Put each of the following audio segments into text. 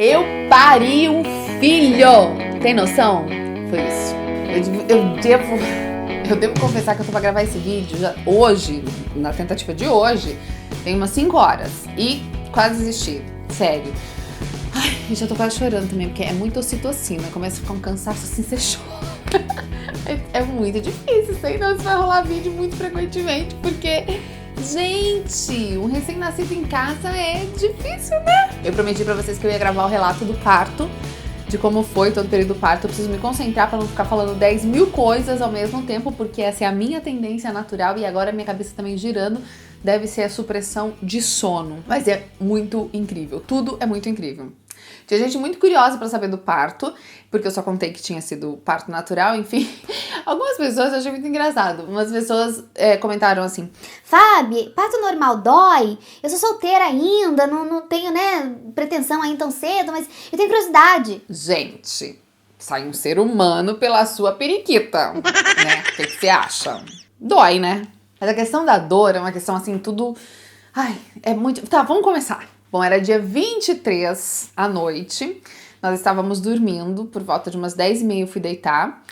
Eu pari um filho! Tem noção? Foi isso. Eu devo confessar que eu tô pra gravar esse vídeo hoje, na tentativa de hoje, tem umas 5 horas. E quase desisti. Sério. Ai, eu já tô quase chorando também, porque é muita ocitocina. Começa a ficar um cansaço assim, você chora. É muito difícil isso aí, não. Isso vai rolar vídeo muito frequentemente, porque... gente, um recém-nascido em casa é difícil, né? Eu prometi pra vocês que eu ia gravar o relato do parto, de como foi todo o período do parto. Eu preciso me concentrar pra não ficar falando 10 mil coisas ao mesmo tempo, porque essa é a minha tendência natural e agora minha cabeça também girando. Deve ser a supressão de sono. Mas é muito incrível, tudo é muito incrível. Tinha gente muito curiosa pra saber do parto, porque eu só contei que tinha sido parto natural, enfim. Algumas pessoas eu achei muito engraçado. Umas pessoas comentaram assim: Fábio, parto normal dói? Eu sou solteira ainda, não tenho, né, pretensão ainda tão cedo, mas eu tenho curiosidade. gente, sai um ser humano pela sua periquita, né? O que você acha? Dói, né? Mas a questão da dor é uma questão assim, tudo... ai, é muito... Tá, vamos começar. Bom, era dia 23 à noite, nós estávamos dormindo, por volta de umas 10h30 eu fui deitar,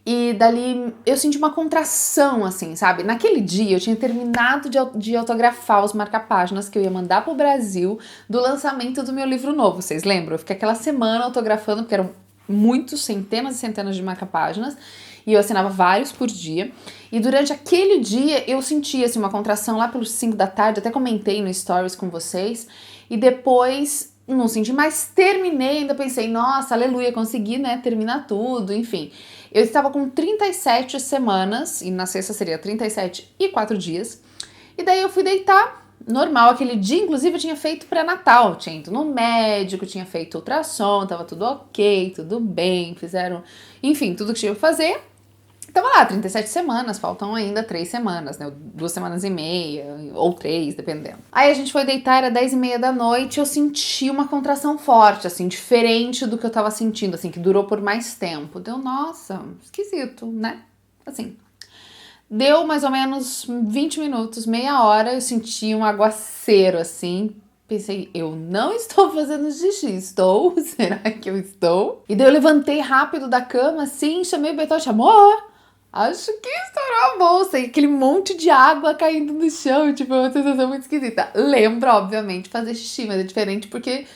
e dali eu senti uma contração, assim, sabe? Naquele dia eu tinha terminado de autografar os marca-páginas que eu ia mandar pro Brasil do lançamento do meu livro novo, vocês lembram? Eu fiquei aquela semana autografando, porque eram muitos, centenas e centenas de marca-páginas, e eu assinava vários por dia, e durante aquele dia eu senti, assim, uma contração lá pelos 5 da tarde, até comentei no Stories com vocês, e depois não senti mais, terminei, ainda pensei, nossa, aleluia, consegui, né, terminar tudo, enfim. Eu estava com 37 semanas, e na sexta seria 37 e 4 dias, e daí eu fui deitar, normal, aquele dia, inclusive, eu tinha feito pré-natal, tinha ido no médico, tinha feito ultrassom, tava tudo ok, tudo bem, fizeram, enfim, tudo que tinha que fazer. Tava lá, 37 semanas, faltam ainda 3 semanas, né? 2 semanas e meia, ou 3, dependendo. Aí a gente foi deitar, era 10h30 da noite, eu senti uma contração forte, assim, diferente do que eu tava sentindo, assim, que durou por mais tempo. Deu, nossa, esquisito, né? Assim, deu mais ou menos 20 minutos, meia hora, eu senti um aguaceiro, assim. Pensei, eu não estou fazendo xixi, estou? Será que eu estou? E daí eu levantei rápido da cama, assim, chamei o Betote, amor! Acho que estourou a bolsa e aquele monte de água caindo no chão, tipo, uma sensação muito esquisita. Lembra, obviamente, fazer xixi, mas é diferente porque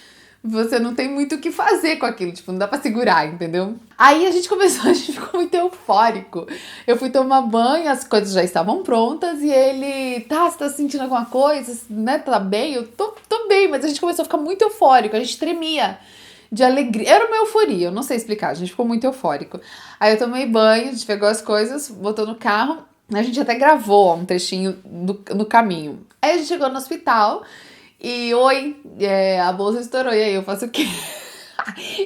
você não tem muito o que fazer com aquilo, tipo, não dá pra segurar, entendeu? Aí a gente ficou muito eufórico. Eu fui tomar banho, as coisas já estavam prontas e ele, tá, você tá sentindo alguma coisa, né, tá bem? Eu tô bem, mas a gente começou a ficar muito eufórico, a gente tremia de alegria. Era uma euforia, eu não sei explicar, a gente ficou muito eufórico. Aí eu tomei banho, a gente pegou as coisas, botou no carro, a gente até gravou um trechinho no caminho. Aí a gente chegou no hospital e, a bolsa estourou, e aí eu faço o quê?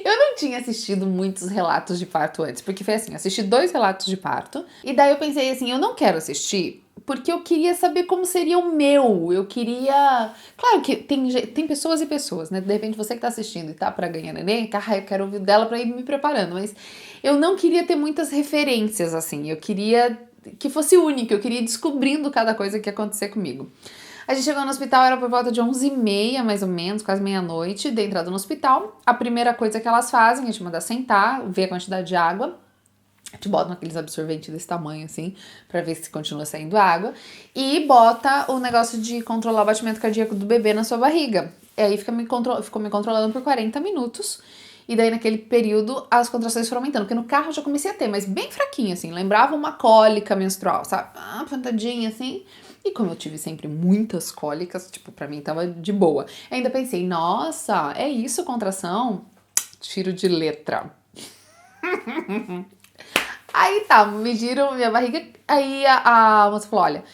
Eu não tinha assistido muitos relatos de parto antes, porque foi assim, assisti 2 relatos de parto, e daí eu pensei assim, eu não quero assistir, porque eu queria saber como seria o meu, eu queria... Claro que tem pessoas e pessoas, né? De repente você que tá assistindo e tá pra ganhar neném, eu quero ouvir dela pra ir me preparando, mas eu não queria ter muitas referências, assim, eu queria que fosse único, eu queria ir descobrindo cada coisa que ia acontecer comigo. A gente chegou no hospital, era por volta de 11h30, mais ou menos, quase meia-noite, de entrada no hospital. A primeira coisa que elas fazem é te mandar sentar, ver a quantidade de água. Te botam aqueles absorventes desse tamanho, assim, pra ver se continua saindo água. E bota o negócio de controlar o batimento cardíaco do bebê na sua barriga. E aí ficou me controlando por 40 minutos. E daí, naquele período, as contrações foram aumentando. Porque no carro eu já comecei a ter, mas bem fraquinho, assim. Lembrava uma cólica menstrual, sabe? Plantadinha, assim. E como eu tive sempre muitas cólicas, tipo, pra mim tava de boa. Ainda pensei, nossa, é isso contração? Tiro de letra. Aí tá, mediram minha barriga, aí a moça falou, olha,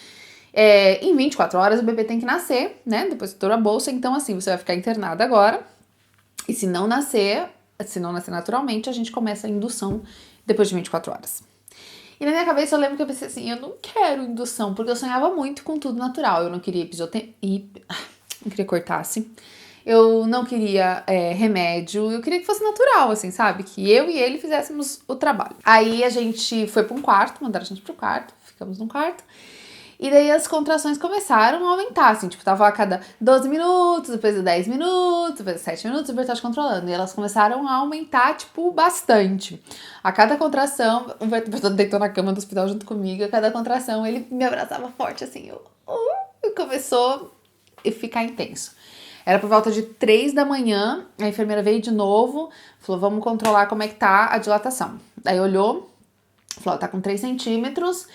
em 24 horas o bebê tem que nascer, né, depois que estoura a bolsa, então assim, você vai ficar internada agora, e se não nascer naturalmente, a gente começa a indução depois de 24 horas. E na minha cabeça eu lembro que eu pensei assim, eu não quero indução, porque eu sonhava muito com tudo natural, eu não queria não queria cortasse. Eu não queria remédio, eu queria que fosse natural, assim, sabe? Que eu e ele fizéssemos o trabalho. Aí a gente foi pra um quarto, mandaram a gente pro quarto, ficamos num quarto. E daí as contrações começaram a aumentar, assim, tipo, tava a cada 12 minutos, depois de 10 minutos, depois de 7 minutos, o Bertotti controlando. E elas começaram a aumentar, tipo, bastante. A cada contração, o Bertotti deitou na cama do hospital junto comigo, a cada contração ele me abraçava forte, assim, e começou a ficar intenso. Era por volta de 3 da manhã, a enfermeira veio de novo, falou, vamos controlar como é que tá a dilatação. Daí olhou, falou, tá com 3 centímetros,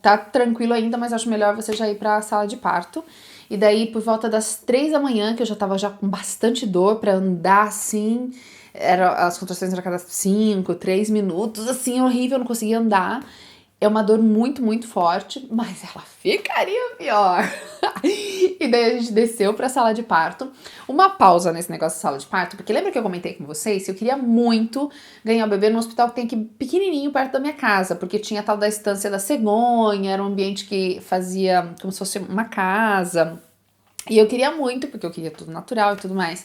tá tranquilo ainda, mas acho melhor você já ir pra sala de parto. E daí, por volta das 3 da manhã, que eu já tava já com bastante dor pra andar assim, as contrações eram a cada 5, 3 minutos, assim, horrível, eu não conseguia andar. É uma dor muito, muito forte, mas ela ficaria pior. E daí a gente desceu pra sala de parto. Uma pausa nesse negócio de sala de parto, porque lembra que eu comentei com vocês que eu queria muito ganhar o bebê num hospital que tem aqui pequenininho perto da minha casa, porque tinha a tal da estância da cegonha, era um ambiente que fazia como se fosse uma casa. E eu queria muito, porque eu queria tudo natural e tudo mais.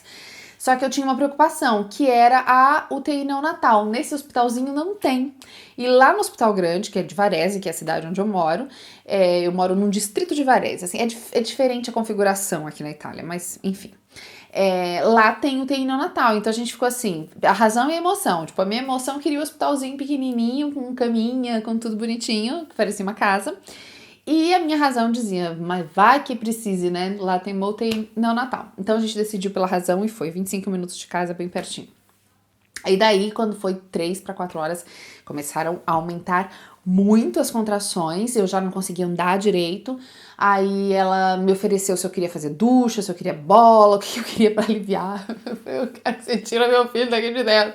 Só que eu tinha uma preocupação, que era a UTI neonatal. Nesse hospitalzinho não tem. E lá no Hospital Grande, que é de Varese, que é a cidade onde eu moro num distrito de Varese. Assim, é diferente a configuração aqui na Itália, mas enfim. Lá tem UTI neonatal, então a gente ficou assim, a razão e a emoção. Tipo, a minha emoção queria um hospitalzinho pequenininho, com caminha, com tudo bonitinho, que parecia uma casa. E a minha razão dizia, mas vai que precise, né? Lá tem uma UTI neonatal. Então a gente decidiu pela razão e foi 25 minutos de casa, bem pertinho. Aí daí, quando foi 3 para 4 horas, começaram a aumentar muito as contrações, eu já não conseguia andar direito. Aí ela me ofereceu se eu queria fazer ducha, se eu queria bola, o que eu queria para aliviar. Eu quero que você tira meu filho daqui de dentro.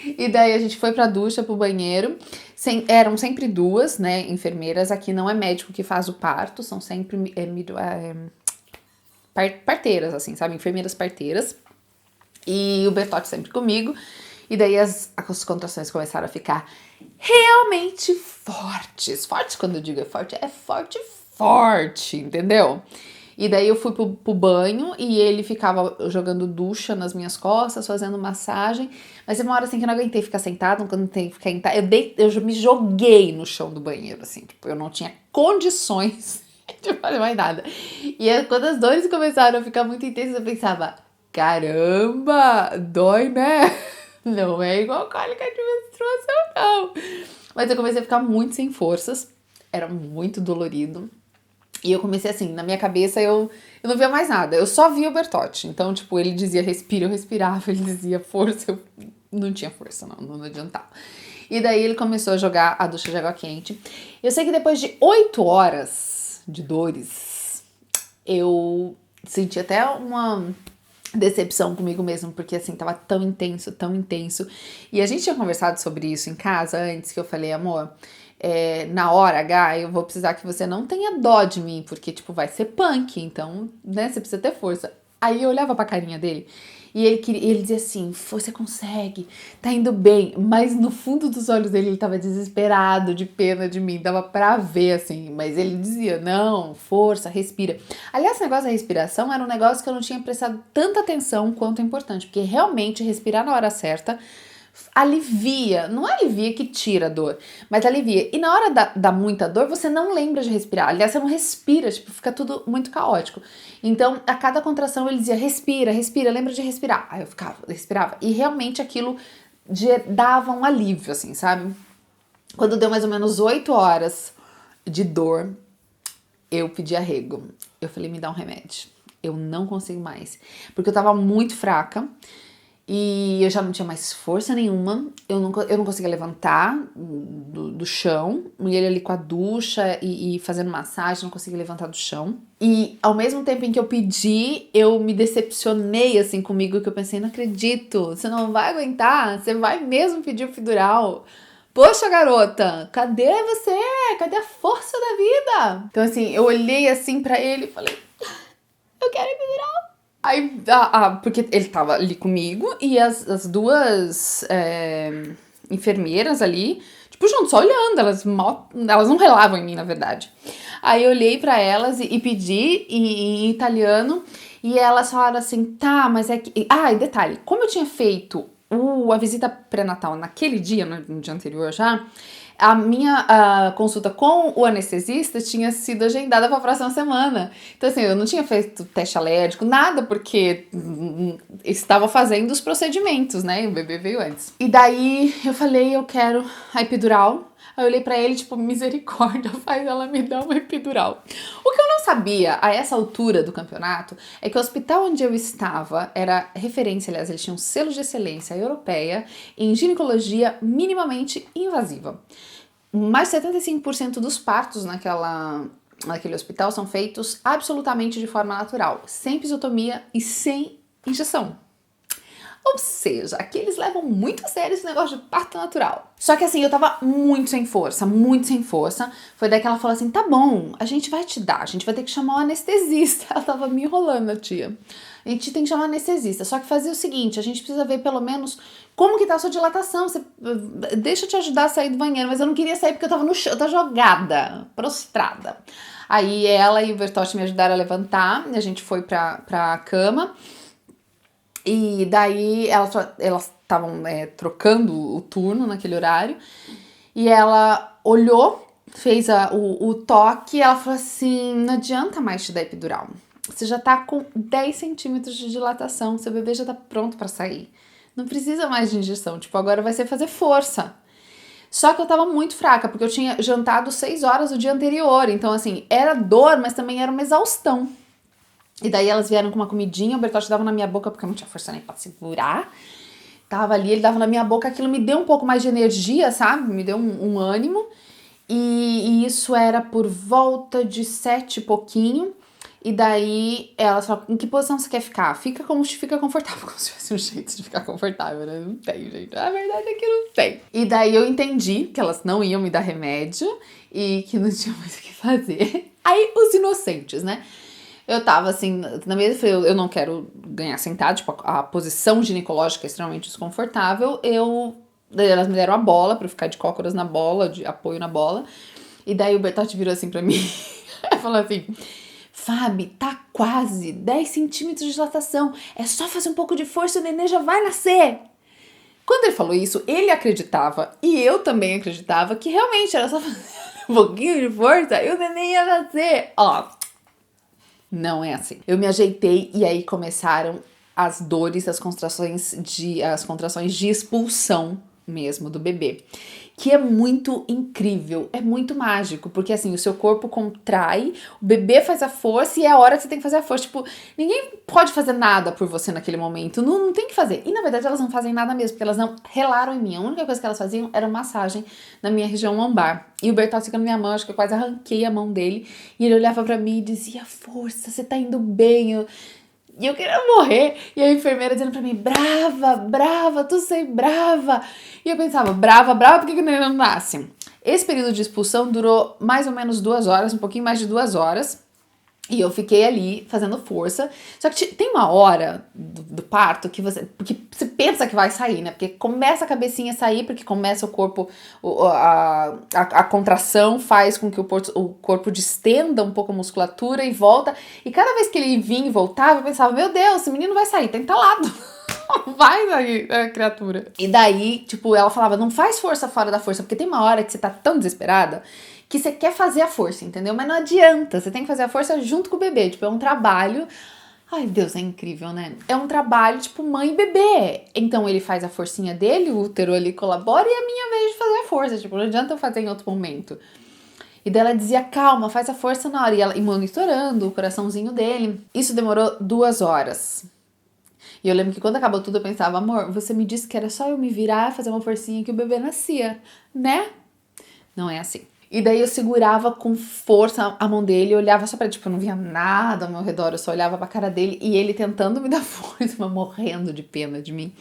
E daí a gente foi pra ducha, pro banheiro. Eram sempre duas, né, enfermeiras. Aqui não é médico que faz o parto, são sempre parteiras, assim, sabe? Enfermeiras parteiras. E o Bertotti sempre comigo. E daí as contrações começaram a ficar realmente fortes. Fortes, quando eu digo é forte, forte, entendeu? E daí eu fui pro banho e ele ficava jogando ducha nas minhas costas, fazendo massagem. Mas teve uma hora assim que eu não aguentei ficar sentada, não aguentei ficar sentada. Eu me joguei no chão do banheiro, assim. Tipo, eu não tinha condições de fazer mais nada. E aí, quando as dores começaram a ficar muito intensas, eu pensava, caramba, dói, né? Não é igual cólica de menstruação, não. Mas eu comecei a ficar muito sem forças. Era muito dolorido. E eu comecei assim, na minha cabeça eu não via mais nada, eu só via o Bertotti. Então, tipo, ele dizia respira, eu respirava, ele dizia força, eu não tinha força, não adiantava. E daí ele começou a jogar a ducha de água quente. Eu sei que depois de 8 horas de dores, eu senti até uma decepção comigo mesmo, porque assim, tava tão intenso, tão intenso. E a gente tinha conversado sobre isso em casa antes, que eu falei, amor, na hora H, eu vou precisar que você não tenha dó de mim, porque, tipo, vai ser punk, então, né, você precisa ter força. Aí eu olhava pra carinha dele, e ele dizia assim, você consegue, tá indo bem, mas no fundo dos olhos dele, ele tava desesperado, de pena de mim, dava pra ver, assim, mas ele dizia, não, força, respira. Aliás, esse negócio da respiração era um negócio que eu não tinha prestado tanta atenção quanto é importante, porque realmente respirar na hora certa alivia, não alivia que tira a dor, mas alivia. E na hora da muita dor, você não lembra de respirar. Aliás, você não respira, tipo, fica tudo muito caótico. Então, a cada contração ele dizia, respira, respira, lembra de respirar. Aí eu respirava. E realmente aquilo dava um alívio, assim, sabe? Quando deu mais ou menos 8 horas de dor, eu pedi arrego. Eu falei, me dá um remédio. Eu não consigo mais. Porque eu tava muito fraca. E eu já não tinha mais força nenhuma, eu não conseguia levantar do chão, e ele ali com a ducha e fazendo massagem, não conseguia levantar do chão. E ao mesmo tempo em que eu pedi, eu me decepcionei assim comigo, que eu pensei, não acredito, você não vai aguentar, você vai mesmo pedir o epidural. Poxa, garota, cadê você? Cadê a força da vida? Então assim, eu olhei assim pra ele e falei, eu quero epidural. Aí, porque ele tava ali comigo e as duas enfermeiras ali, tipo, junto, só olhando, elas não relavam em mim, na verdade. Aí eu olhei pra elas e pedi em italiano e elas falaram assim, tá, mas é que... e detalhe, como eu tinha feito a visita pré-natal naquele dia, no dia anterior já, A minha consulta com o anestesista tinha sido agendada para a próxima semana. Então, assim, eu não tinha feito teste alérgico, nada, porque estava fazendo os procedimentos, né? E o bebê veio antes. E daí eu falei, eu quero a epidural. Aí eu olhei pra ele, tipo, misericórdia, faz ela me dar uma epidural. O que eu não sabia, a essa altura do campeonato, é que o hospital onde eu estava era referência, aliás, eles tinham um selo de excelência europeia em ginecologia minimamente invasiva. Mais de 75% dos partos naquele hospital são feitos absolutamente de forma natural, sem episiotomia e sem injeção. Ou seja, aqui eles levam muito a sério esse negócio de parto natural. Só que assim, eu tava muito sem força, muito sem força. Foi daí que ela falou assim, tá bom, a gente vai te dar, a gente vai ter que chamar o anestesista. Ela tava me enrolando, a tia. A gente tem que chamar o anestesista, só que fazer o seguinte, a gente precisa ver pelo menos como que tá a sua dilatação. Deixa eu te ajudar a sair do banheiro, mas eu não queria sair porque eu tava no chão, eu tava jogada, prostrada. Aí ela e o Bertotti me ajudaram a levantar, e a gente foi pra cama. E daí elas estavam trocando o turno naquele horário. E ela olhou, fez o toque e ela falou assim, não adianta mais te dar epidural. Você já tá com 10 centímetros de dilatação, seu bebê já tá pronto pra sair. Não precisa mais de injeção, tipo, agora vai ser fazer força. Só que eu tava muito fraca, porque eu tinha jantado 6 horas o dia anterior. Então, assim, era dor, mas também era uma exaustão. E daí elas vieram com uma comidinha, o Bertotti dava na minha boca, porque eu não tinha força nem pra segurar. Tava ali, ele dava na minha boca, aquilo me deu um pouco mais de energia, sabe? Me deu um ânimo. E isso era por volta de 7 e pouquinho. E daí elas falaram, em que posição você quer ficar? Fica confortável, como se tivesse um jeito de ficar confortável, né? Não tem, gente. A verdade é que não tem. E daí eu entendi que elas não iam me dar remédio e que não tinha mais o que fazer. Aí os inocentes, né? Eu tava assim, na mesa, falei, eu não quero ganhar sentado, tipo, a posição ginecológica é extremamente desconfortável. Elas me deram a bola pra eu ficar de cócoras na bola, de apoio na bola. E daí o Bertotti virou assim pra mim e falou assim, Fabi, tá quase 10 centímetros de dilatação, é só fazer um pouco de força e o neném já vai nascer. Quando ele falou isso, ele acreditava, e eu também acreditava, que realmente era só fazer um pouquinho de força e o neném ia nascer. Ó, não é assim. Eu me ajeitei e aí começaram as dores, as contrações de expulsão mesmo do bebê. Que é muito incrível, é muito mágico, porque assim, o seu corpo contrai, o bebê faz a força e é a hora que você tem que fazer a força. Tipo, ninguém pode fazer nada por você naquele momento, não tem que fazer. E na verdade elas não fazem nada mesmo, porque elas não relaram em mim. A única coisa que elas faziam era massagem na minha região lombar. E o Bertotti fica na minha mão, acho que eu quase arranquei a mão dele, e ele olhava pra mim e dizia, força, você tá indo bem, E eu queria morrer. E a enfermeira dizendo pra mim, brava, tu sei brava. E eu pensava, brava, por que o neném não nasce? Esse período de expulsão durou mais ou menos 2 horas, um pouquinho mais de 2 horas. E eu fiquei ali fazendo força. Só que tem uma hora do parto porque você pensa que vai sair, né? Porque começa a cabecinha a sair, porque começa o corpo, a contração faz com que o corpo distenda um pouco a musculatura e volta. E cada vez que ele vinha e voltava, eu pensava, meu Deus, esse menino vai sair, tá entalado. Vai sair a criatura. E daí, tipo, ela falava, não faz força fora da força, porque tem uma hora que você tá tão desesperada que você quer fazer a força, entendeu? Mas não adianta, você tem que fazer a força junto com o bebê, tipo, é um trabalho. Ai, Deus, é incrível, né? É um trabalho, tipo, mãe e bebê. Então ele faz a forcinha dele, o útero ali colabora e é a minha vez de fazer a força, tipo, não adianta eu fazer em outro momento. E daí ela dizia, calma, faz a força na hora. E ela monitorando o coraçãozinho dele. Isso demorou 2 horas. E eu lembro que quando acabou tudo eu pensava, amor, você me disse que era só eu me virar, fazer uma forcinha que o bebê nascia, né? Não é assim. E daí eu segurava com força a mão dele, eu olhava só pra, tipo, eu não via nada ao meu redor, eu só olhava pra cara dele e ele tentando me dar força, mas morrendo de pena de mim.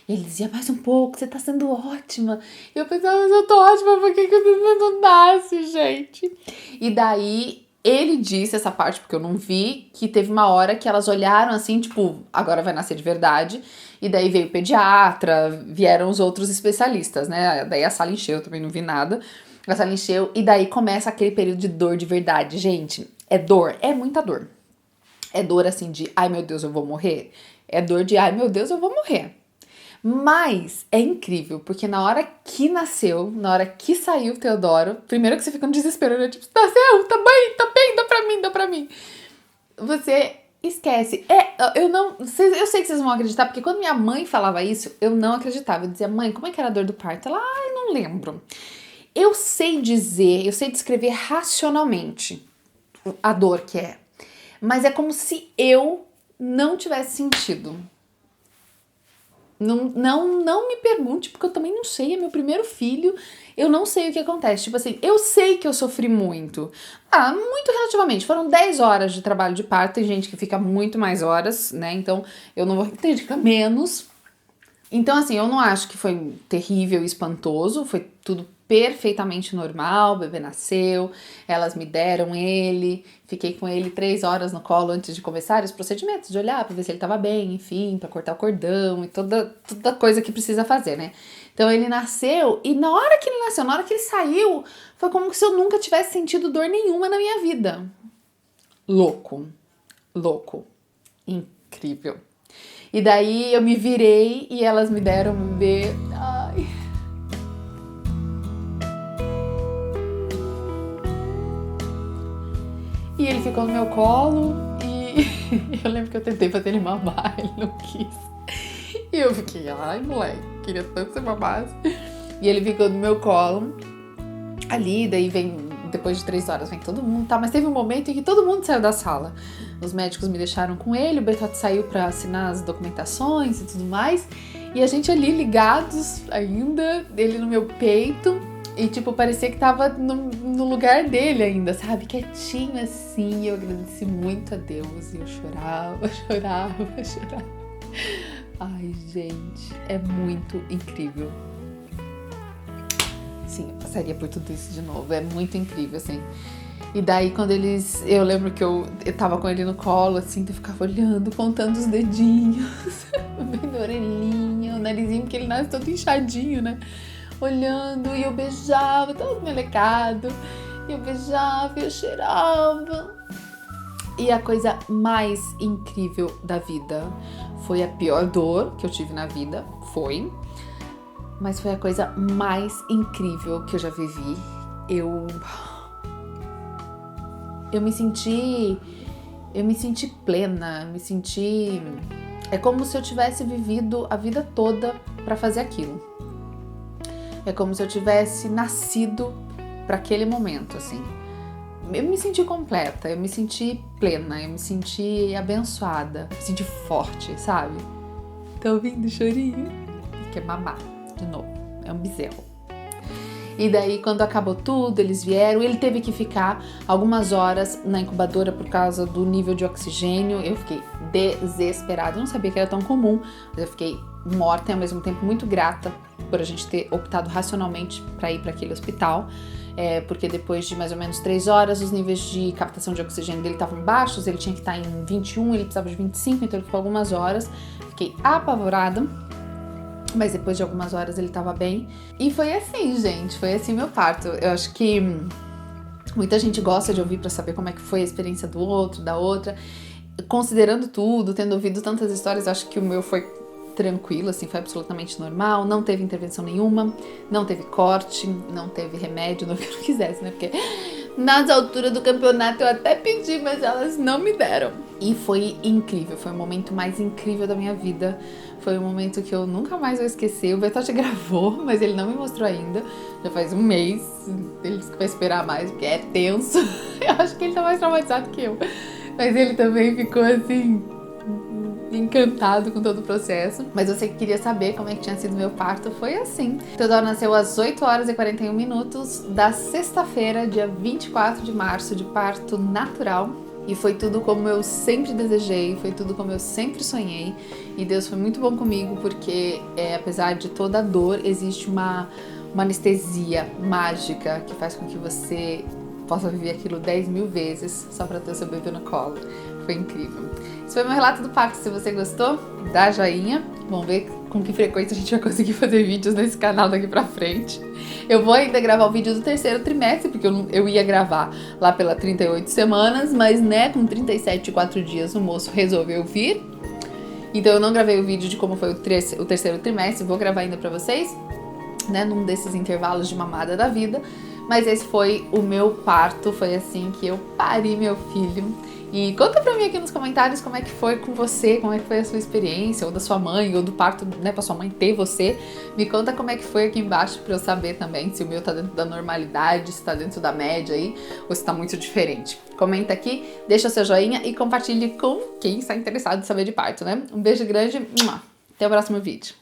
E ele dizia, mais um pouco, você tá sendo ótima. E eu pensava, mas eu tô ótima, por que o bebê não nasce, gente? E daí ele disse essa parte, porque eu não vi, que teve uma hora que elas olharam assim, tipo, agora vai nascer de verdade. E daí veio o pediatra, vieram os outros especialistas, né? Daí a sala encheu, eu também não vi nada. A sala encheu e daí começa aquele período de dor de verdade. Gente, é dor, é muita dor. É dor assim de, ai meu Deus, eu vou morrer. É dor de, ai meu Deus, eu vou morrer. Mas é incrível, porque na hora que nasceu, na hora que saiu o Teodoro, primeiro que você fica no desespero, né? Tipo, nasceu, tá bem, dá pra mim. Você esquece. Eu sei que vocês vão acreditar, porque quando minha mãe falava isso, eu não acreditava. Eu dizia, mãe, como é que era a dor do parto? Ela, ai, não lembro. Eu sei descrever racionalmente a dor que é. Mas é como se eu não tivesse sentido. Não me pergunte, porque eu também não sei, é meu primeiro filho, eu não sei o que acontece. Tipo assim, eu sei que eu sofri muito. Muito relativamente, foram 10 horas de trabalho de parto, tem gente que fica muito mais horas, né? Então, eu não vou ter que ficar menos. Então, assim, eu não acho que foi terrível e espantoso, foi tudo perfeitamente normal, o bebê nasceu, elas me deram ele, fiquei com ele 3 horas no colo antes de começar os procedimentos, de olhar pra ver se ele tava bem, enfim, pra cortar o cordão e toda coisa que precisa fazer, né? Então ele nasceu e na hora que ele nasceu, na hora que ele saiu, foi como se eu nunca tivesse sentido dor nenhuma na minha vida. Louco, incrível. E daí eu me virei e elas me deram um bebê. Ai. E ele ficou no meu colo e eu lembro que eu tentei fazer ele mamar, ele não quis. E eu fiquei, ai moleque, queria tanto ser mamasse. E ele ficou no meu colo, ali, daí depois de 3 horas vem todo mundo, tá? Mas teve um momento em que todo mundo saiu da sala. Os médicos me deixaram com ele, o Bertotti saiu pra assinar as documentações e tudo mais. E a gente ali ligados ainda, ele no meu peito. E tipo, parecia que tava no lugar dele ainda, sabe? Quietinho assim. E eu agradeci muito a Deus. E eu chorava. Ai, gente, é muito incrível. Sim, eu passaria por tudo isso de novo. É muito incrível, assim. E daí, quando eu lembro que eu tava com ele no colo, assim, eu ficava olhando, contando os dedinhos, vendo a orelhinha, o narizinho, porque ele nasce todo inchadinho, né? Olhando, e eu beijava, todo melecado, e eu beijava, e eu cheirava. E a coisa mais incrível da vida foi a pior dor que eu tive na vida, mas foi a coisa mais incrível que eu já vivi. Eu me senti plena, é como se eu tivesse vivido a vida toda para fazer aquilo. É como se eu tivesse nascido para aquele momento, assim. Eu me senti completa, eu me senti plena, eu me senti abençoada, me senti forte, sabe? Tá ouvindo o chorinho? Quer mamar de novo, é um bezerro. E daí, quando acabou tudo, eles vieram. Ele teve que ficar algumas horas na incubadora por causa do nível de oxigênio. Eu fiquei desesperada. Eu não sabia que era tão comum, mas eu fiquei morta e ao mesmo tempo muito grata por a gente ter optado racionalmente para ir para aquele hospital. Porque depois de mais ou menos 3 horas, os níveis de captação de oxigênio dele estavam baixos. Ele tinha que estar em 21, ele precisava de 25, então ele ficou algumas horas. Fiquei apavorada. Mas depois de algumas horas ele tava bem. E foi assim, gente. Foi assim meu parto. Eu acho que muita gente gosta de ouvir pra saber como é que foi a experiência do outro, da outra. Considerando tudo, tendo ouvido tantas histórias, eu acho que o meu foi tranquilo, assim, foi absolutamente normal. Não teve intervenção nenhuma, não teve corte, não teve remédio, não que eu não quisesse, né? Porque nas alturas do campeonato eu até pedi, mas elas não me deram. E foi incrível, foi o momento mais incrível da minha vida. Foi um momento que eu nunca mais vou esquecer. O Bertotti gravou, mas ele não me mostrou ainda. Já faz um mês. Ele disse que vai esperar mais, porque é tenso. Eu acho que ele tá mais traumatizado que eu. Mas ele também ficou assim, encantado com todo o processo. Mas você que queria saber como é que tinha sido meu parto, foi assim. Teodoro nasceu às 8 horas e 41 minutos da sexta-feira, dia 24 de março, de parto natural. E foi tudo como eu sempre desejei, foi tudo como eu sempre sonhei. E Deus foi muito bom comigo, porque apesar de toda a dor, existe uma anestesia mágica que faz com que você possa viver aquilo 10 mil vezes só para ter o seu bebê no colo. Foi incrível. Esse foi meu relato do parto. Se você gostou, dá joinha. Vamos ver com que frequência a gente vai conseguir fazer vídeos nesse canal daqui pra frente. Eu vou ainda gravar o vídeo do 3º trimestre, porque eu ia gravar lá pela 38 semanas, mas né, com 37 e 4 dias o moço resolveu vir. Então eu não gravei o vídeo de como foi o terceiro trimestre, vou gravar ainda pra vocês, né, num desses intervalos de mamada da vida. Mas esse foi o meu parto, foi assim que eu pari meu filho. E conta pra mim aqui nos comentários como é que foi com você, como é que foi a sua experiência, ou da sua mãe, ou do parto, né, pra sua mãe ter você. Me conta como é que foi aqui embaixo pra eu saber também se o meu tá dentro da normalidade, se tá dentro da média aí, ou se tá muito diferente. Comenta aqui, deixa seu joinha e compartilhe com quem está interessado em saber de parto, né? Um beijo grande, até o próximo vídeo.